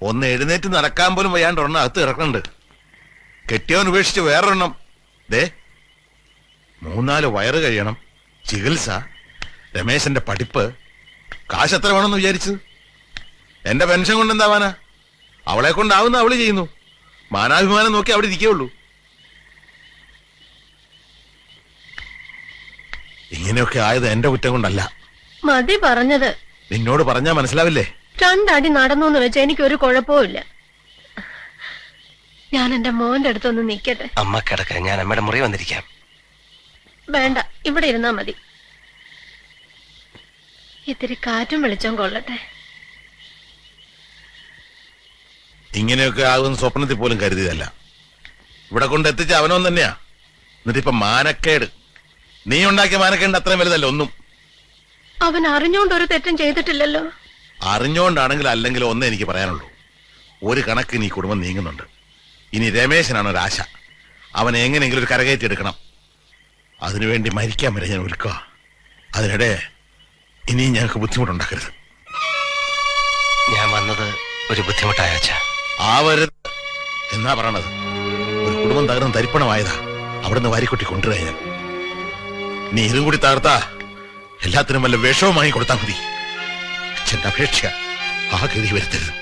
ഒന്ന് എഴുന്നേറ്റ് നടക്കാൻ പോലും വയ്യാണ്ട് ഒരെണ്ണം അകത്ത് കിടക്കുന്നുണ്ട്. കെട്ടിയവൻ ഉപേക്ഷിച്ച് വേറൊരെണ്ണം. ദേ 3-4 വയറ് കഴിയണം, ചികിത്സ, രമേശന്റെ പഠിപ്പ്. കാശ് എത്ര വേണമെന്ന് വിചാരിച്ചത്? എന്റെ പെൻഷൻ കൊണ്ട് എന്താവാനാ? അവളെ കൊണ്ടാവുന്ന അവള് ചെയ്യുന്നു. മാനാഭിമാനം നോക്കി അവിടെ ഇരിക്കുകയുള്ളൂ. ഇങ്ങനെയൊക്കെ ആയത് എന്റെ കുറ്റം കൊണ്ടല്ല. മതി പറഞ്ഞത്. നിന്നോട് പറഞ്ഞാ മനസ്സിലാവില്ലേ? 2 അടി നടന്നു വെച്ചാൽ എനിക്കൊരു കുഴപ്പമില്ല. ഞാൻ എന്റെ മോന്റെ അടുത്തൊന്ന് നിക്കട്ടെ. അമ്മ കിടക്ക, ഞാൻ അമ്മയുടെ മുറി വന്നിരിക്കാം. വേണ്ട, ഇവിടെ ഇരുന്നാ മതി. ഇത്തിരി കാറ്റും വെളിച്ചം കൊള്ളട്ടെ. ഇങ്ങനെയൊക്കെ ആകുന്ന സ്വപ്നത്തിൽ പോലും കരുതിയതല്ല. ഇവിടെ കൊണ്ട് എത്തിച്ച അവനോൻ തന്നെയാ. എന്നിട്ടിപ്പൊ മാനക്കേട്. നീ ഉണ്ടാക്കിയ മാനക്കേട് അത്രയും വലുതല്ല ഒന്നും. അവൻ അറിഞ്ഞോണ്ട് ഒരു തെറ്റും ചെയ്തിട്ടില്ലല്ലോ. അറിഞ്ഞോണ്ടാണെങ്കിൽ അല്ലെങ്കിൽ ഒന്നേ എനിക്ക് പറയാനുള്ളൂ. ഒരു കണക്കിന് ഈ കുടുംബം നീങ്ങുന്നുണ്ട്. ഇനി രമേശനാണ് ഒരാശ. അവനെ എങ്ങനെയെങ്കിലും ഒരു കരകയറ്റി എടുക്കണം. അതിനുവേണ്ടി മരിക്കാൻ വരെ ഞാൻ ഒരുക്കുക. അതിനിടെ ഇനിയും ഞങ്ങൾക്ക് ബുദ്ധിമുട്ടുണ്ടാക്കരുത്. ഞാൻ വന്നത് ഒരു ബുദ്ധിമുട്ടായ അച്ഛാ. ആവരുത് എന്നാ പറയണത്. ഒരു കുടുംബം തകർന്ന് തരിപ്പണമായതാ. അവിടുന്ന് വാരിക്കൊട്ടി കൊണ്ടുവരാ ഞാൻ. നീ ഇതും കൂടി തകർത്താ എല്ലാത്തിനും വല്ല വിഷവും വാങ്ങി കൊടുത്താൽ മതി. അച്ഛന്റെ അപേക്ഷ ആ ഗതി വരുത്തരുത്.